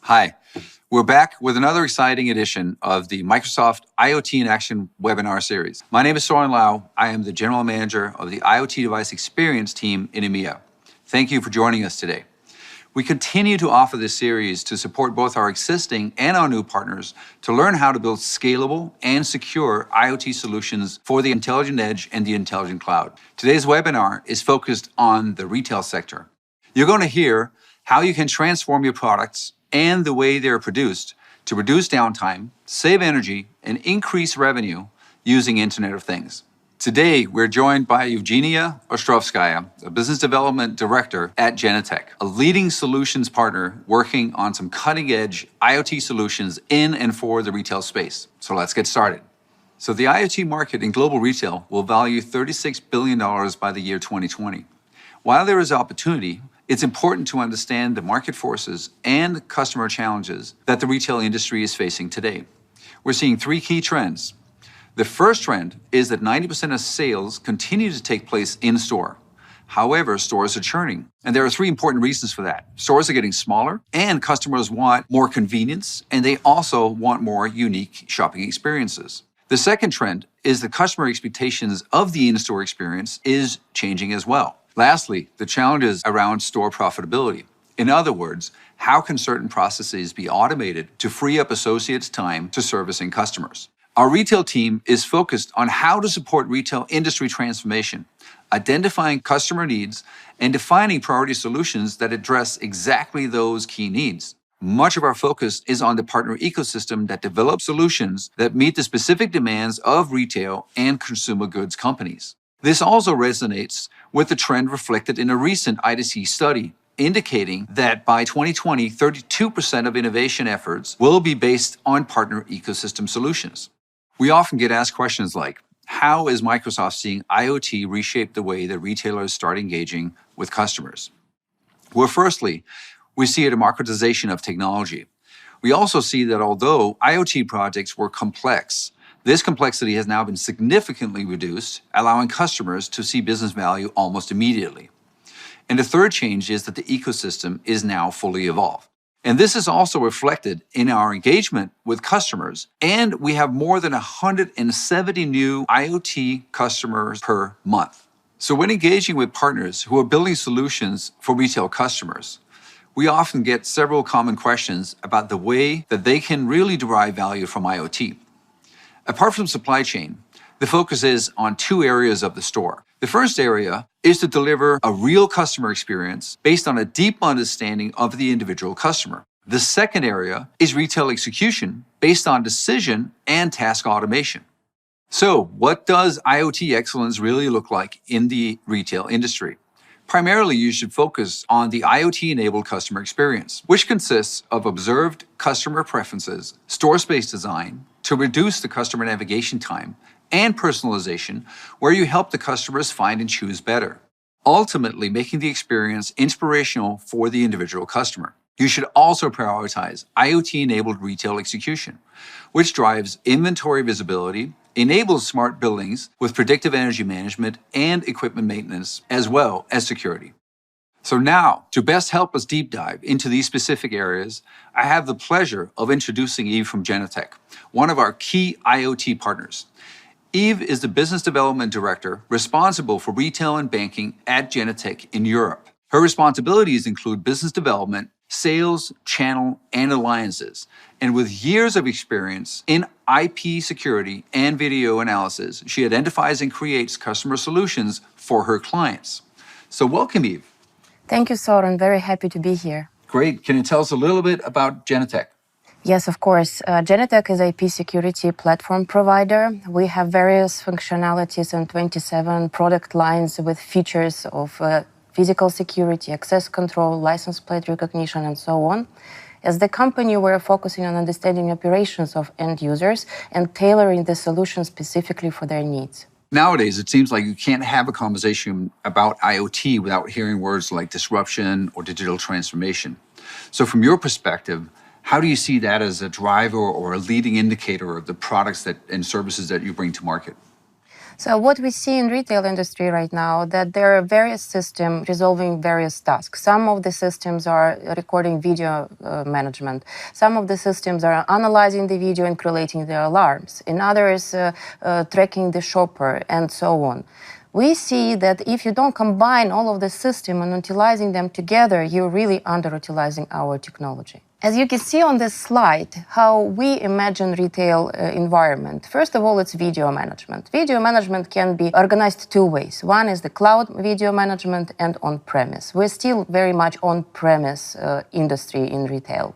Hi, we're back with another exciting edition of the Microsoft IoT in Action webinar series. My name is Soren Lau. I am the General Manager of the IoT Device Experience team in EMEA. Thank you for joining us today. We continue to offer this series to support both our existing and our new partners to learn how to build scalable and secure IoT solutions for the intelligent edge and the intelligent cloud. Today's webinar is focused on the retail sector. You're going to hear how you can transform your products and the way they're produced to reduce downtime, save energy, and increase revenue using Internet of Things. Today, we're joined by Evgenia Ostrovskaya, a business development director at Genetec, a leading solutions partner working on some cutting-edge IoT solutions in and for the retail space. So let's get started. So the IoT market in global retail will value $36 billion by the year 2020. While there is opportunity, it's important to understand the market forces and customer challenges that the retail industry is facing today. We're seeing three key trends. The first trend is that 90% of sales continue to take place in store. However, stores are churning, and there are three important reasons for that. Stores are getting smaller, and customers want more convenience, and they also want more unique shopping experiences. The second trend is the customer expectations of the in-store experience is changing as well. Lastly, the challenges around store profitability. In other words, how can certain processes be automated to free up associates' time to servicing customers? Our retail team is focused on how to support retail industry transformation, identifying customer needs, and defining priority solutions that address exactly those key needs. Much of our focus is on the partner ecosystem that develops solutions that meet the specific demands of retail and consumer goods companies. This also resonates with the trend reflected in a recent I2C study, indicating that by 2020, 32% of innovation efforts will be based on partner ecosystem solutions. We often get asked questions like, how is Microsoft seeing IoT reshape the way that retailers start engaging with customers? Well, firstly, we see a democratization of technology. We also see that although IoT projects were complex, this complexity has now been significantly reduced, allowing customers to see business value almost immediately. And the third change is that the ecosystem is now fully evolved. And this is also reflected in our engagement with customers, and we have more than 170 new IoT customers per month. So when engaging with partners who are building solutions for retail customers, we often get several common questions about the way that they can really derive value from IoT. Apart from supply chain, the focus is on two areas of the store. The first area is to deliver a real customer experience based on a deep understanding of the individual customer. The second area is retail execution based on decision and task automation. So, what does IoT excellence really look like in the retail industry? Primarily, you should focus on the IoT-enabled customer experience, which consists of observed customer preferences, store space design to reduce the customer navigation time, and personalization, where you help the customers find and choose better, ultimately making the experience inspirational for the individual customer. You should also prioritize IoT-enabled retail execution, which drives inventory visibility, enables smart buildings with predictive energy management and equipment maintenance, as well as security. So now, to best help us deep dive into these specific areas, I have the pleasure of introducing Eve from Genetec, one of our key IoT partners. Eve is the Business Development Director responsible for retail and banking at Genetec in Europe. Her responsibilities include business development, sales, channel, and alliances. And with years of experience in IP security and video analysis, she identifies and creates customer solutions for her clients. So welcome, Eve. Thank you, Soren. Very happy to be here. Great. Can you tell us a little bit about Genetec? Yes, of course. Genetec is an IP security platform provider. We have various functionalities and 27 product lines with features of physical security, access control, license plate recognition, and so on. As the company, we're focusing on understanding operations of end users and tailoring the solution specifically for their needs. Nowadays, it seems like you can't have a conversation about IoT without hearing words like disruption or digital transformation. So from your perspective, how do you see that as a driver or a leading indicator of the products and services that you bring to market? So what we see in retail industry right now, that there are various systems resolving various tasks. Some of the systems are recording video management. Some of the systems are analyzing the video and creating the alarms. In others, tracking the shopper and so on. We see that if you don't combine all of the system and utilizing them together, you're really underutilizing our technology. As you can see on this slide, how we imagine retail environment. First of all, it's video management. Video management can be organized two ways. One is the cloud video management and on-premise. We're still very much on-premise industry in retail.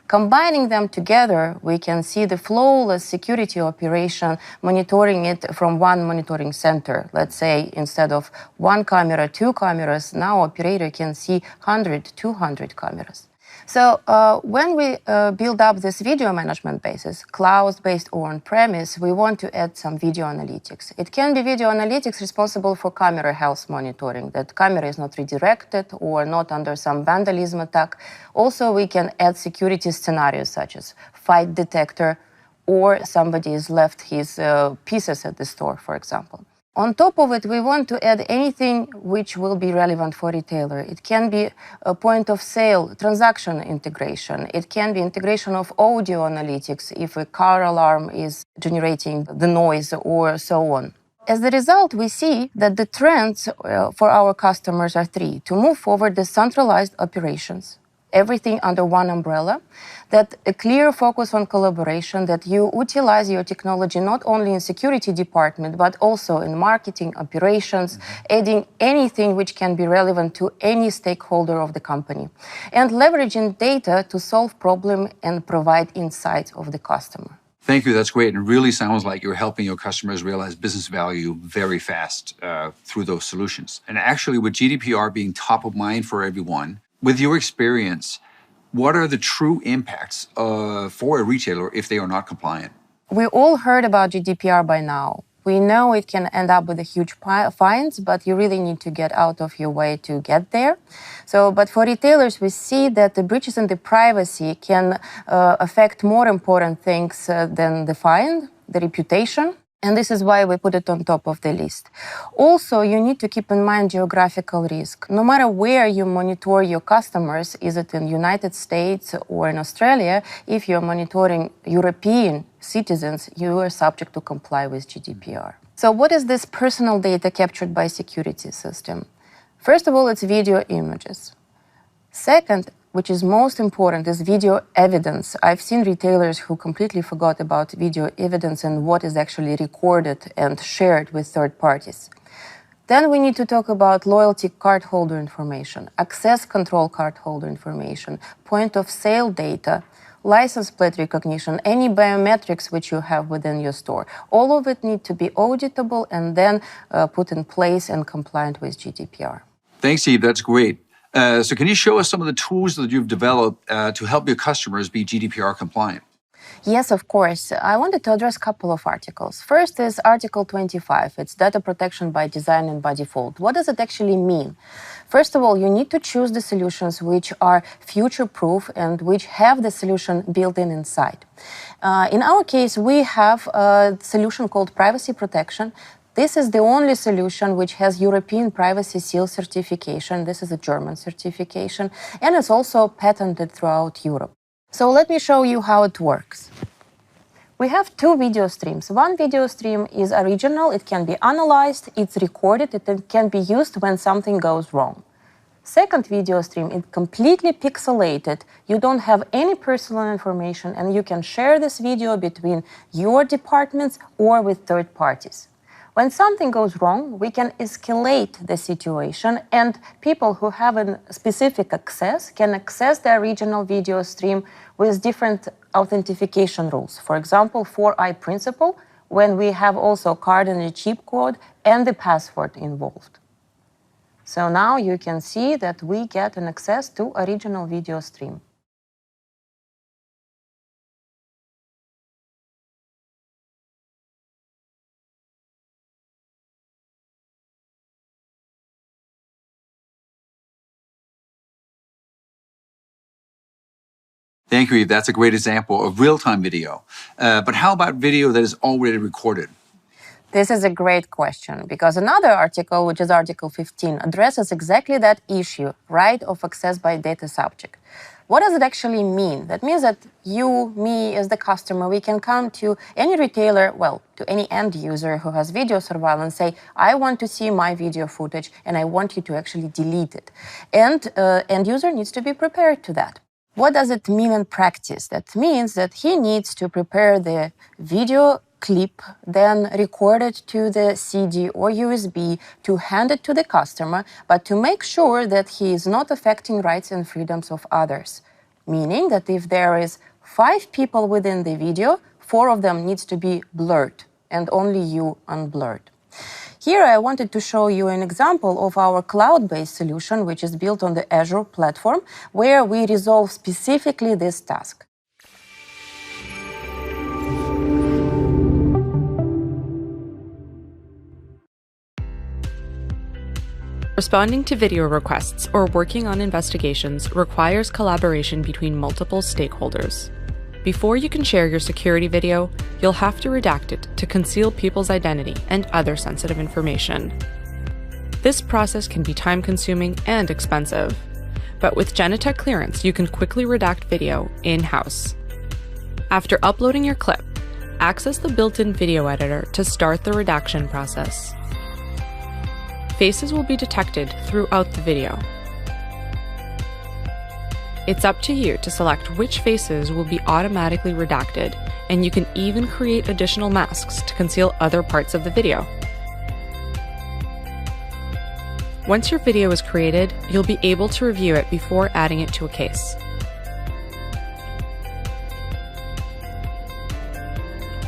Combining them together, we can see the flawless security operation, monitoring it from one monitoring center. Let's say instead of one camera, two cameras, now operator can see 100, 200 cameras. So when we build up this video management basis, cloud-based or on-premise, we want to add some video analytics. It can be video analytics responsible for camera health monitoring, that camera is not redirected or not under some vandalism attack. Also, we can add security scenarios such as fight detector, or somebody has left his pieces at the store, for example. On top of it, we want to add anything which will be relevant for retailer. It can be a point of sale, transaction integration. It can be integration of audio analytics if a car alarm is generating the noise or so on. As a result, we see that the trends for our customers are three: to move forward the centralized operations, everything under one umbrella, that a clear focus on collaboration, that you utilize your technology not only in security department, but also in marketing, operations, adding anything which can be relevant to any stakeholder of the company, and leveraging data to solve problem and provide insights of the customer. Thank you. That's great. It really sounds like you're helping your customers realize business value very fast through those solutions. And actually, with GDPR being top of mind for everyone, with your experience, what are the true impacts for a retailer if they are not compliant? We all heard about GDPR by now. We know it can end up with a huge fines, but you really need to get out of your way to get there. But for retailers, we see that the breaches in the privacy can affect more important things than the fine, the reputation. And this is why we put it on top of the list. Also, you need to keep in mind geographical risk. No matter where you monitor your customers, is it in the United States or in Australia, if you're monitoring European citizens, you are subject to comply with GDPR. So what is this personal data captured by security system? First of all, it's video images. Second, which is most important, is video evidence. I've seen retailers who completely forgot about video evidence and what is actually recorded and shared with third parties. Then we need to talk about loyalty cardholder information, access control cardholder information, point of sale data, license plate recognition, any biometrics which you have within your store. All of it need to be auditable and then put in place and compliant with GDPR. Thanks, Eve. That's great. So can you show us some of the tools that you've developed to help your customers be GDPR compliant? Yes, of course. I wanted to address a couple of articles. First is Article 25. It's data protection by design and by default. What does it actually mean? First of all, you need to choose the solutions which are future-proof and which have the solution built in inside. In our case, we have a solution called Privacy Protection. This is the only solution which has European Privacy Seal certification. This is a German certification, and it's also patented throughout Europe. So let me show you how it works. We have two video streams. One video stream is original. It can be analyzed, it's recorded, it can be used when something goes wrong. Second video stream is completely pixelated. You don't have any personal information, and you can share this video between your departments or with third parties. When something goes wrong, we can escalate the situation, and people who have a specific access can access the original video stream with different authentication rules. For example, 4i principle, when we have also card and a chip code and the password involved. So now you can see that we get an access to original video stream. Thank you, Eve. That's a great example of real-time video. But how about video that is already recorded? This is a great question, because another article, which is Article 15, addresses exactly that issue, right of access by data subject. What does it actually mean? That means that you, me, as the customer, we can come to any retailer, well, to any end user who has video surveillance, say, I want to see my video footage and I want you to actually delete it. And end user needs to be prepared to that. What does it mean in practice? That means that he needs to prepare the video clip, then record it to the CD or USB to hand it to the customer, but to make sure that he is not affecting rights and freedoms of others. Meaning that if there is 5 people within the video, 4 of them needs to be blurred and only you unblurred. Here I wanted to show you an example of our cloud-based solution, which is built on the Azure platform, where we resolve specifically this task. Responding to video requests or working on investigations requires collaboration between multiple stakeholders. Before you can share your security video, you'll have to redact it to conceal people's identity and other sensitive information. This process can be time-consuming and expensive, but with Genetec clearance, you can quickly redact video in-house. After uploading your clip, access the built-in video editor to start the redaction process. Faces will be detected throughout the video. It's up to you to select which faces will be automatically redacted, and you can even create additional masks to conceal other parts of the video. Once your video is created, you'll be able to review it before adding it to a case.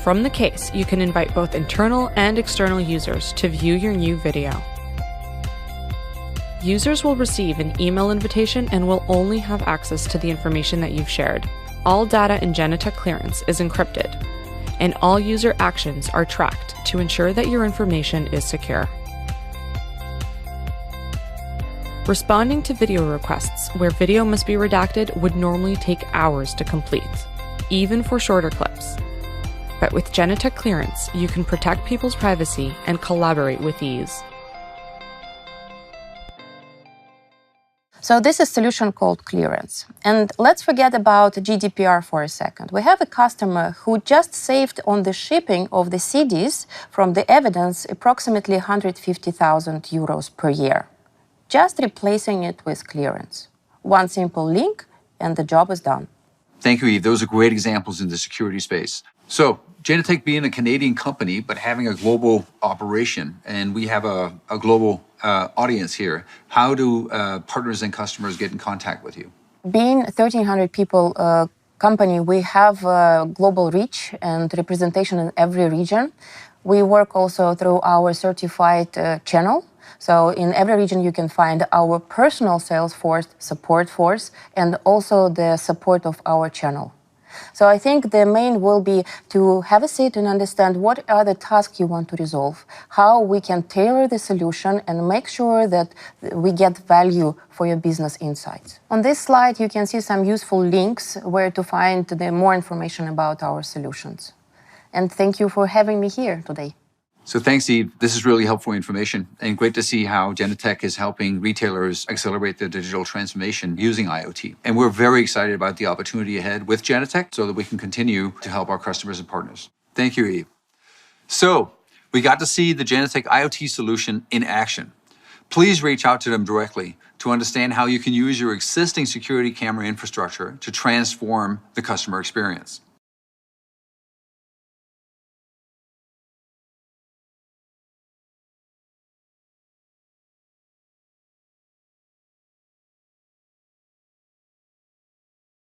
From the case, you can invite both internal and external users to view your new video. Users will receive an email invitation and will only have access to the information that you've shared. All data in Genetec clearance is encrypted, and all user actions are tracked to ensure that your information is secure. Responding to video requests where video must be redacted would normally take hours to complete, even for shorter clips. But with Genetec clearance, you can protect people's privacy and collaborate with ease. So this is a solution called Clearance. And let's forget about GDPR for a second. We have a customer who just saved on the shipping of the CDs from the evidence approximately 150,000 euros per year, just replacing it with Clearance. One simple link and the job is done. Thank you, Eve. Those are great examples in the security space. So Genetec being a Canadian company, but having a global operation, and we have a global audience here. How do partners and customers get in contact with you? Being a 1,300 people company, we have global reach and representation in every region. We work also through our certified channel. So in every region you can find our personal sales force, support force, and also the support of our channel. So I think the main will be to have a seat and understand what are the tasks you want to resolve, how we can tailor the solution and make sure that we get value for your business insights. On this slide, you can see some useful links where to find more information about our solutions. And thank you for having me here today. So thanks, Eve. This is really helpful information and great to see how Genetec is helping retailers accelerate their digital transformation using IoT. And we're very excited about the opportunity ahead with Genetec so that we can continue to help our customers and partners. Thank you, Eve. So we got to see the Genetec IoT solution in action. Please reach out to them directly to understand how you can use your existing security camera infrastructure to transform the customer experience.